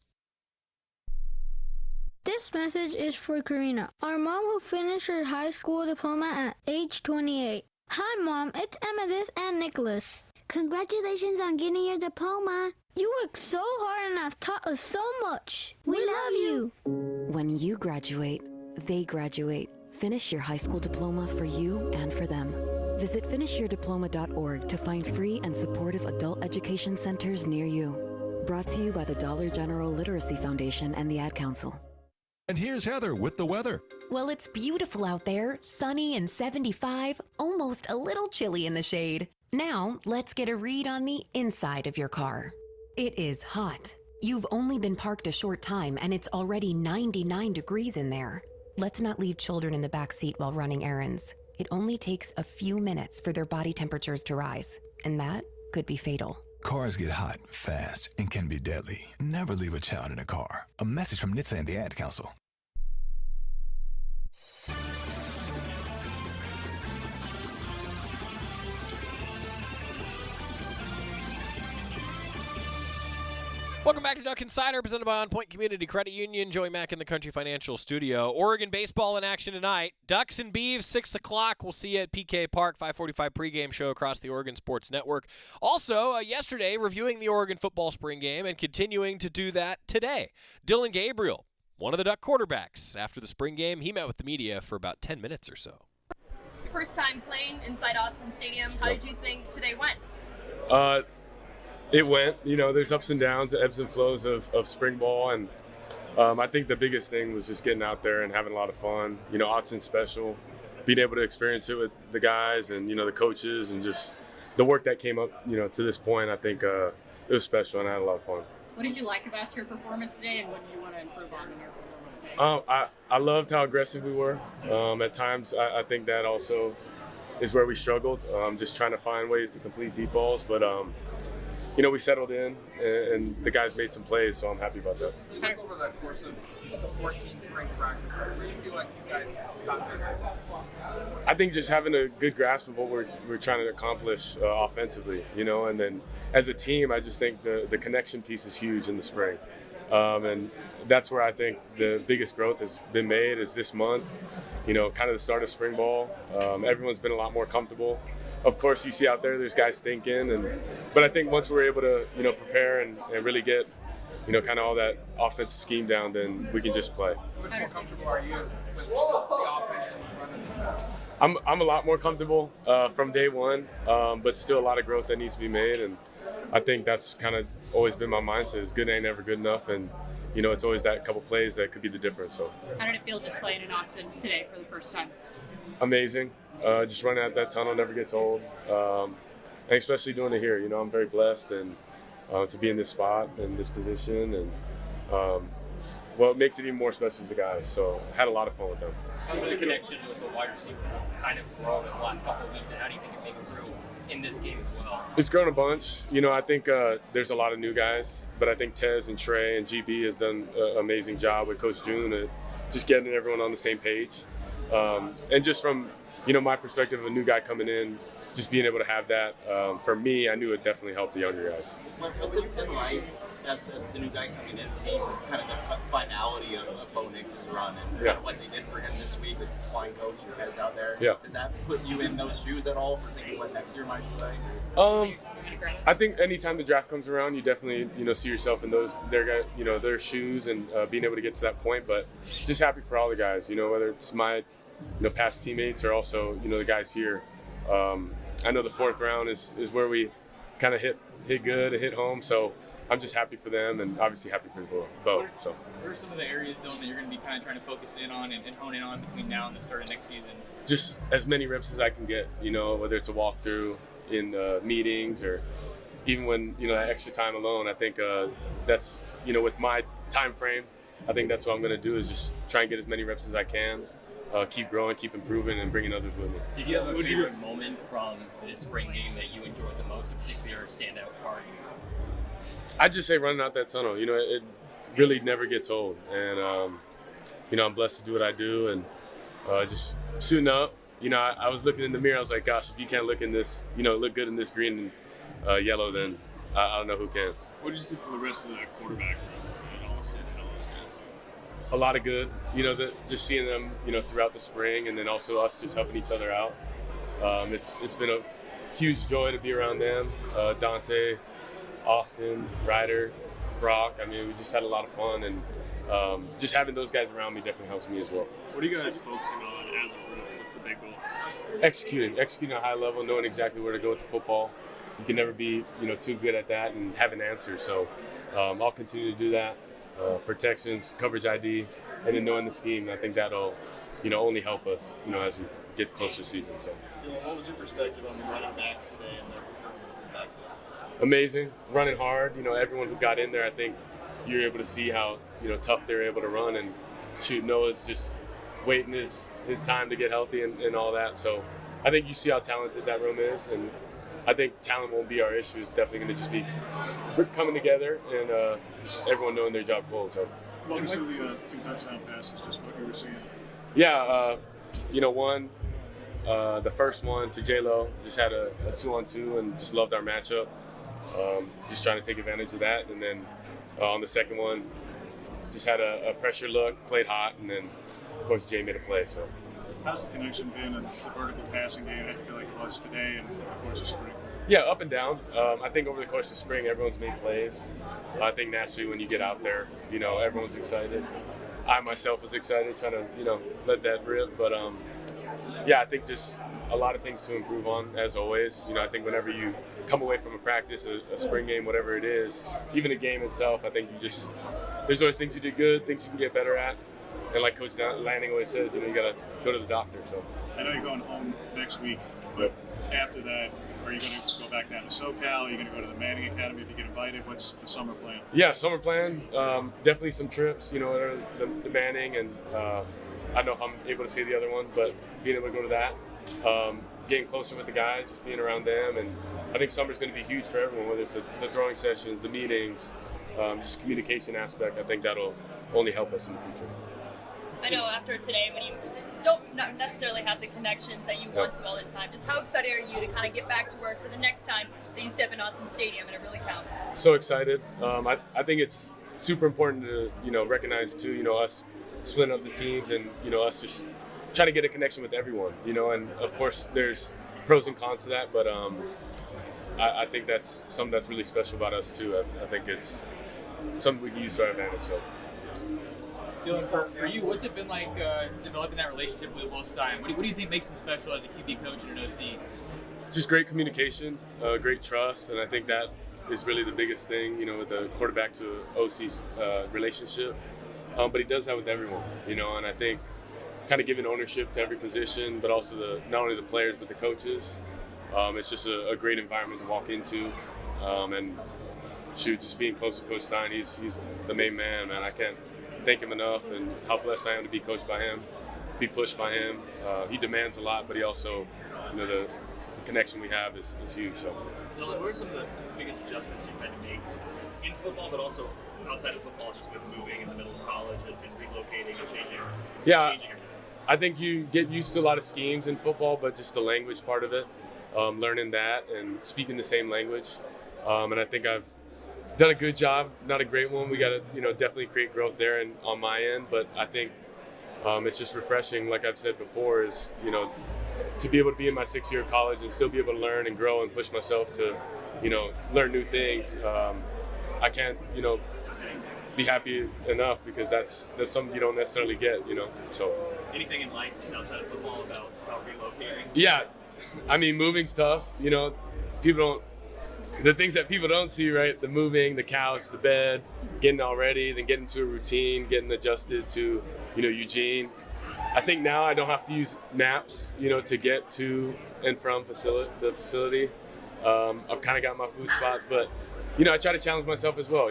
This message is for Karina, our mom who finished her high school diploma at age 28. Hi, Mom. It's Emmettith and Nicholas. Congratulations on getting your diploma. You worked so hard and have taught us so much. We love you.
When you graduate, they graduate. Finish your high school diploma for you and for them. Visit finishyourdiploma.org to find free and supportive adult education centers near you. Brought to you by the Dollar General Literacy Foundation and the Ad Council.
And here's Heather with the weather.
Well, it's beautiful out there, sunny and 75, almost a little chilly in the shade. Now, let's get a read on the inside of your car. It is hot. You've only been parked a short time and it's already 99 degrees in there. Let's not leave children in the back seat while running errands. It only takes a few minutes for their body temperatures to rise, and that could be fatal.
Cars get hot, fast, and can be deadly. Never leave a child in a car. A message from NHTSA and the Ad Council.
Welcome back to Duck Insider, presented by OnPoint Community Credit Union. Joey Mack in the Country Financial Studio. Oregon baseball in action tonight. Ducks and Beavs, 6 o'clock. We'll see you at PK Park, 5:45 pregame show across the Oregon Sports Network. Also, yesterday, reviewing the Oregon football spring game and continuing to do that today. Dylan Gabriel, one of the Duck quarterbacks. After the spring game, he met with the media for about 10 minutes or so.
Your first time playing inside Autzen Stadium. How did you think today went?
It went, there's ups and downs, ebbs and flows of spring ball, and I think the biggest thing was just getting out there and having a lot of fun. Autzen's special, being able to experience it with the guys and, the coaches and just the work that came up, to this point. I think it was special, and I had a lot of fun.
What did you like about your performance today, and what did you want to improve on in your performance today?
I loved how aggressive we were. At times, I think that also is where we struggled, just trying to find ways to complete deep balls, but we settled in, and the guys made some plays, so I'm happy about that.
Over the course of the 14 spring practices, where do you feel like you guys got better?
I think just having a good grasp of what we're trying to accomplish offensively, and then as a team, I just think the connection piece is huge in the spring. And that's where I think the biggest growth has been made is this month, kind of the start of spring ball. Everyone's been a lot more comfortable. Of course, you see out there, there's guys thinking, but I think once we're able to, prepare and really get, kind of all that offensive scheme down, then we can just play.
How much more comfortable are you with the offense and running the show?
I'm a lot more comfortable from day one, but still a lot of growth that needs to be made, and I think that's kind of always been my mindset is good ain't never good enough, and it's always that couple plays that could be the difference. So
how did it feel just playing in Autzen today for the first time?
Amazing. Just running out that tunnel never gets old, and especially doing it here. I'm very blessed, and to be in this spot and this position. And well, it makes it even more special is the guys. So had a lot of fun with them.
How's the connection with the wide receiver kind of grown in the last couple of weeks, and how do you think it maybe grew in this game as well?
It's grown a bunch. I think there's a lot of new guys, but I think Tez and Trey and GB has done an amazing job with Coach June at just getting everyone on the same page. And just from, my perspective of a new guy coming in, just being able to have that, for me, I knew it definitely helped the younger guys.
What's it been like as the new guy coming in, seeing kind of the finality of Bo Nix's run and kind of what they did for him this week with flying coach and guys out there?
Yeah.
Does that put you in those shoes at all for thinking what next year might be like?
I think anytime the draft comes around, you definitely, see yourself in their shoes and being able to get to that point. But just happy for all the guys, whether it's my, past teammates or also, the guys here. I know the 4th round is where we kind of hit good and hit home. So I'm just happy for them and obviously happy for Bo. So.
What are some of the areas, Dylan, that you're going to be kind of trying to focus in on and hone in on between now and the start of next season?
Just as many reps as I can get, whether it's a walkthrough in meetings or even when, that extra time alone. I think that's, with my time frame, I think that's what I'm going to do is just try and get as many reps as I can. Keep growing, keep improving, and bringing others with me.
Did you have a favorite moment from this spring game that you enjoyed the most, a particular standout part?
I'd just say running out that tunnel. It really never gets old. And, I'm blessed to do what I do and just suiting up. I was looking in the mirror. I was like, gosh, if you can't look in this, look good in this green and yellow, then I don't know who can.
What did you see from the rest of the quarterback room and Austin and all those guys?
A lot of good, just seeing them, throughout the spring, and then also us just helping each other out. It's been a huge joy to be around them. Dante, Austin, Ryder, Brock. I mean, we just had a lot of fun, and just having those guys around me definitely helps me as well.
What are you guys focusing on as a group? What's the big goal?
Executing at a high level, knowing exactly where to go with the football. You can never be, too good at that and have an answer. So I'll continue to do that. Protections, coverage ID, and then knowing the scheme. I think that'll, only help us, as we get closer to the season. So.
Dylan, what was your perspective on the running backs today and their performance in the backfield?
Amazing, running hard. Everyone who got in there, I think you're able to see how, tough they're able to run. And shoot, Noah's just waiting his time to get healthy and all that. So I think you see how talented that room is, and I think talent won't be our issue. It's definitely going to just be coming together and just everyone knowing their job goals. So.
What was the 2 touchdown passes, just what you were seeing?
Yeah, one, the first one to J-Lo, just had a 2-on-2 and just loved our matchup. Just trying to take advantage of that. And then on the second one, just had a pressure look, played hot, and then Coach Jay made a play. So.
How's the connection been in the vertical passing game? I feel like it was today and of course the spring.
Yeah, up and down. I think over the course of spring, everyone's made plays. I think naturally when you get out there, everyone's excited. I myself was excited, trying to, let that rip. But yeah, I think just a lot of things to improve on, as always. I think whenever you come away from a practice, a spring game, whatever it is, even a game itself, I think there's always things you did good, things you can get better at. And like Coach Lanning always says, you got to go to the doctor. So
I know you're going home next week, but after that, are you going to go back down to SoCal? Are you going to go to the Manning Academy if you get invited? What's the summer plan?
Yeah, summer plan. Definitely some trips, the Manning, and I don't know if I'm able to see the other one, but being able to go to that, getting closer with the guys, just being around them. And I think summer's going to be huge for everyone, whether it's the throwing sessions, the meetings, just communication aspect. I think that'll only help us in the future.
I know after today, when you don't necessarily have the connections that you want to all the time, just how excited are you to kind of get back to work for the next time that you step in Autzen Stadium and it really counts?
So excited. I think it's super important to, recognize too, us splitting up the teams and, us just trying to get a connection with everyone, and of course there's pros and cons to that, but I think that's something that's really special about us too. I think it's something we can use to our advantage. So.
Dylan, for you, what's it been like developing that relationship with Will Stein? What do you think makes him special as a QB coach and an OC?
Just great communication, great trust, and I think that is really the biggest thing, with a quarterback to OC's relationship. But he does that with everyone, and I think kind of giving ownership to every position, but also not only the players but the coaches. It's just a great environment to walk into, and just being close to Coach Stein, he's the main man, man. I can't thank him enough, and how blessed I am to be coached by him, be pushed by him. He demands a lot, but he also, the connection we have is huge. So,
Dylan, what are some of the biggest adjustments you've had to make in football, but also outside of football, just with moving in the middle of college and relocating and changing?
Yeah, I think you get used to a lot of schemes in football, but just the language part of it, learning that and speaking the same language. And I think I've done a good job, not a great one. We got to, definitely create growth there and on my end. But I think it's just refreshing, like I've said before, is, to be able to be in my 6th year of college and still be able to learn and grow and push myself to, learn new things. I can't, be happy enough, because that's something you don't necessarily get, so.
Anything in life just outside of football about relocating?
Yeah, I mean, moving's tough. The things that people don't see, right? The moving, the couch, the bed, getting all ready, then getting to a routine, getting adjusted to, Eugene. I think now I don't have to use naps, to get to and from the facility. I've kind of got my food spots, but, I try to challenge myself as well.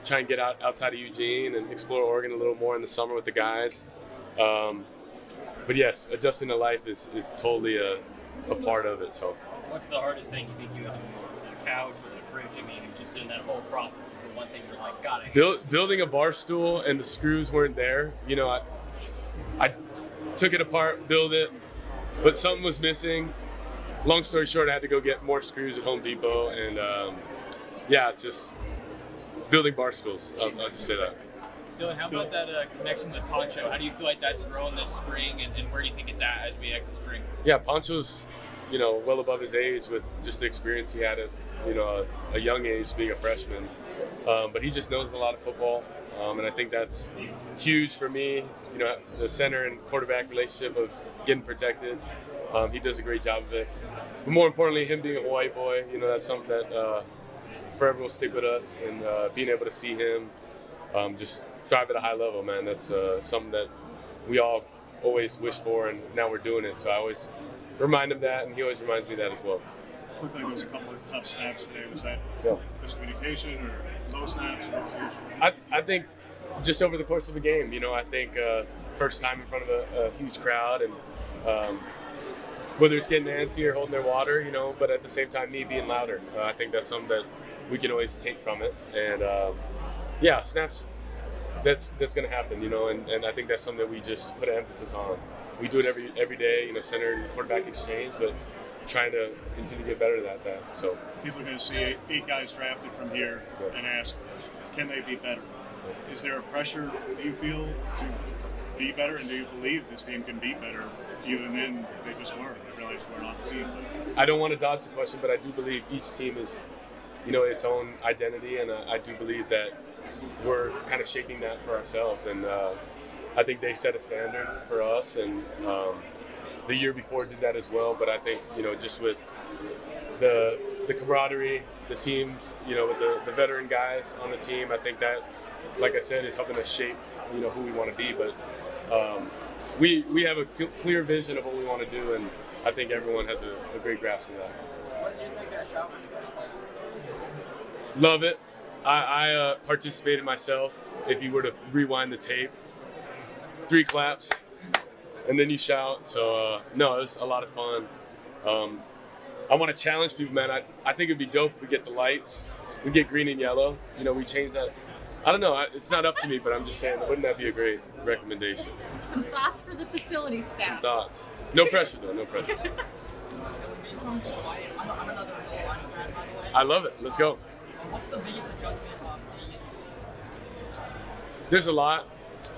Try and get outside of Eugene and explore Oregon a little more in the summer with the guys. But yes, adjusting to life is totally a part of it. So,
what's the hardest thing you think you had to do? Was it a couch? Was it a fridge? I mean, just in that whole process, was the one thing you're like, God, I hate
building a bar stool and the screws weren't there. I took it apart, built it, but something was missing. Long story short, I had to go get more screws at Home Depot, and it's just building bar stools. I'll just say that.
Dylan, how about that connection with Poncho? How do you feel like that's grown this spring, and where do you think it's at as we exit spring?
Yeah, Poncho's, well above his age with just the experience he had at, a young age being a freshman. But he just knows a lot of football, and I think that's huge for me, the center and quarterback relationship of getting protected. He does a great job of it. But more importantly, him being a Hawaii boy, that's something that forever will stick with us, and being able to see him just thrive at a high level, man, that's something that we all always wish for, and now we're doing it. So I always remind him that, and he always reminds me that as well.
Looked like there was a couple of tough snaps today. Was that miscommunication or low snaps? Or what was the issue?
I think just over the course of a game, I think first time in front of a huge crowd, and whether it's getting antsy or holding their water, but at the same time, me being louder. I think that's something that we can always take from it. And snaps, that's going to happen, and I think that's something that we just put an emphasis on. We do it every day, center and quarterback exchange, but trying to continue to get better at that. So
people are going to see eight guys drafted from here and ask, can they be better? Is there a pressure, do you feel, to be better, and do you believe this team can be better, even when they just weren't? They realized we're not the team.
I don't want to dodge the question, but I do believe each team is, its own identity, and I do believe that we're kind of shaping that for ourselves, and I think they set a standard for us, and the year before did that as well. But I think, just with the camaraderie, the teams, with the veteran guys on the team, I think that, like I said, is helping us shape, who we want to be. But we have a clear vision of what we want to do, and I think everyone has a great grasp of that.
What did you think of Shout for the first time?
Love it. I participated myself. If you were to rewind the tape, 3 claps, and then you shout. So, no, it was a lot of fun. I want to challenge people, man. I think it'd be dope if we get the lights. We get green and yellow. We change that. I don't know. It's not up to me, but I'm just saying, wouldn't that be a great recommendation?
Some thoughts for the facility staff.
Some thoughts. No pressure, though. No pressure. I love it. Let's go.
What's the biggest adjustment being in
There's a lot,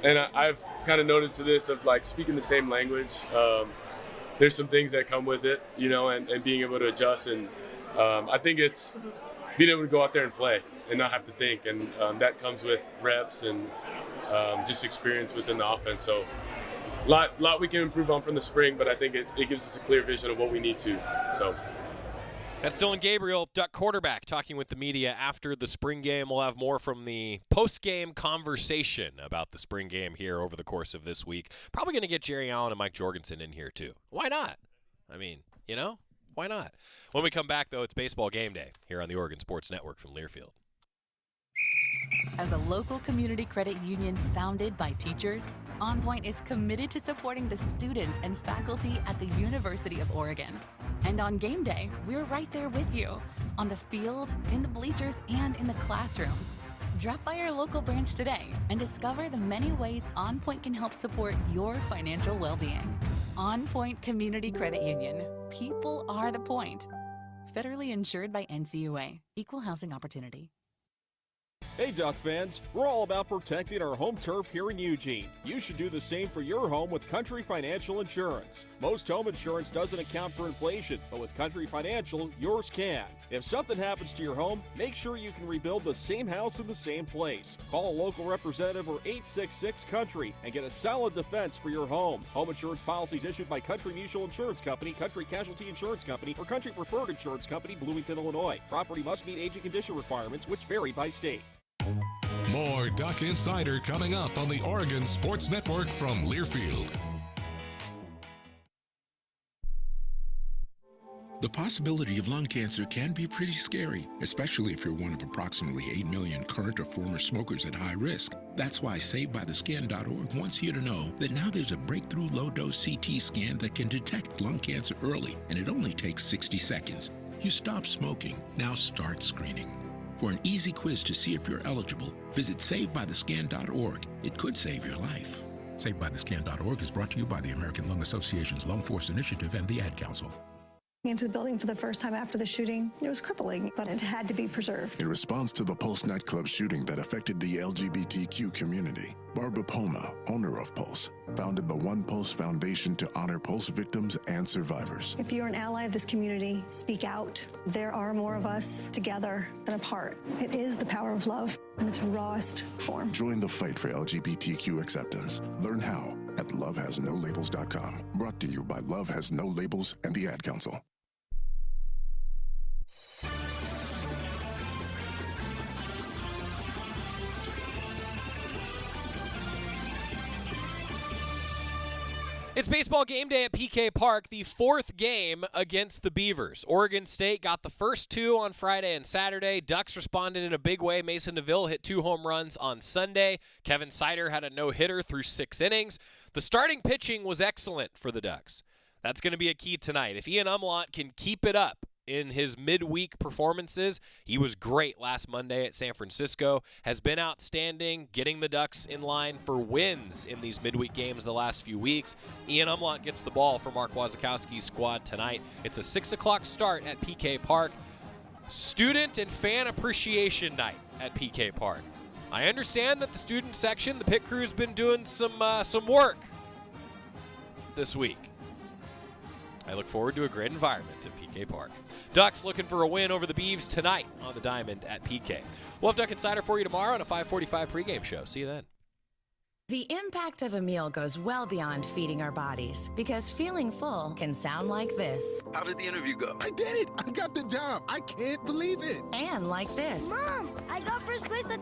and I've kind of noted to this of like speaking the same language. There's some things that come with it, and being able to adjust, and I think it's being able to go out there and play and not have to think, and that comes with reps and just experience within the offense. So lot we can improve on from the spring, but I think it gives us a clear vision of what we need to. So.
That's Dylan Gabriel, Duck quarterback, talking with the media after the spring game. We'll have more from the post-game conversation about the spring game here over the course of this week. Probably going to get Jerry Allen and Mike Jorgensen in here, too. Why not? I mean, why not? When we come back, though, it's baseball game day here on the Oregon Sports Network from Learfield.
As a local community credit union founded by teachers, OnPoint is committed to supporting the students and faculty at the University of Oregon. And on game day, we're right there with you, on the field, in the bleachers, and in the classrooms. Drop by our local branch today and discover the many ways OnPoint can help support your financial well-being. OnPoint Community Credit Union. People are the point. Federally insured by NCUA. Equal housing opportunity.
Hey Duck fans, we're all about protecting our home turf here in Eugene. You should do the same for your home with Country Financial Insurance. Most home insurance doesn't account for inflation, but with Country Financial, yours can. If something happens to your home, make sure you can rebuild the same house in the same place. Call a local representative or 866-COUNTRY and get a solid defense for your home. Home insurance policies issued by Country Mutual Insurance Company, Country Casualty Insurance Company, or Country Preferred Insurance Company, Bloomington, Illinois. Property must meet age and condition requirements, which vary by state.
More Duck Insider coming up on the Oregon Sports Network from Learfield.
The possibility of lung cancer can be pretty scary, especially if you're one of approximately 8 million current or former smokers at high risk. That's why SaveByTheScan.org wants you to know that now there's a breakthrough low-dose CT scan that can detect lung cancer early, and it only takes 60 seconds. You stop smoking, now start screening. For an easy quiz to see if you're eligible, visit SaveByTheScan.org. It could save your life. SaveByTheScan.org is brought to you by the American Lung Association's Lung Force Initiative and the Ad Council.
Into the building for the first time after the shooting. It was crippling, but it had to be preserved.
In response to the Pulse nightclub shooting that affected the LGBTQ community, Barbara Poma, owner of Pulse, founded the One Pulse Foundation to honor Pulse victims and survivors.
If you're an ally of this community, speak out. There are more of us together than apart. It is the power of love in its rawest form.
Join the fight for LGBTQ acceptance. Learn how at lovehasnolabels.com. Brought to you by Love Has No Labels and the Ad Council.
It's baseball game day at PK Park, the fourth game against the Beavers. Oregon State got the first two on Friday and Saturday. Ducks responded in a big way. Mason DeVille hit 2 home runs on Sunday. Kevin Sider had a no-hitter through 6 innings. The starting pitching was excellent for the Ducks. That's going to be a key tonight. If Ian Umlaut can keep it up in his midweek performances, he was great last Monday at San Francisco, has been outstanding, getting the Ducks in line for wins in these midweek games the last few weeks. Ian Umlaut gets the ball for Mark Wasikowski's squad tonight. It's a 6 o'clock start at PK Park. Student and fan appreciation night at PK Park. I understand that the student section, the pit crew's been doing some work this week. I look forward to a great environment at PK Park. Ducks looking for a win over the Beavs tonight on the Diamond at PK. We'll have Duck Insider for you tomorrow on a 5:45 pregame show. See you then.
The impact of a meal goes well beyond feeding our bodies, because feeling full can sound like this.
How did the interview go? I did it! I got the job! I can't believe it!
And like this.
Mom, I got first place at the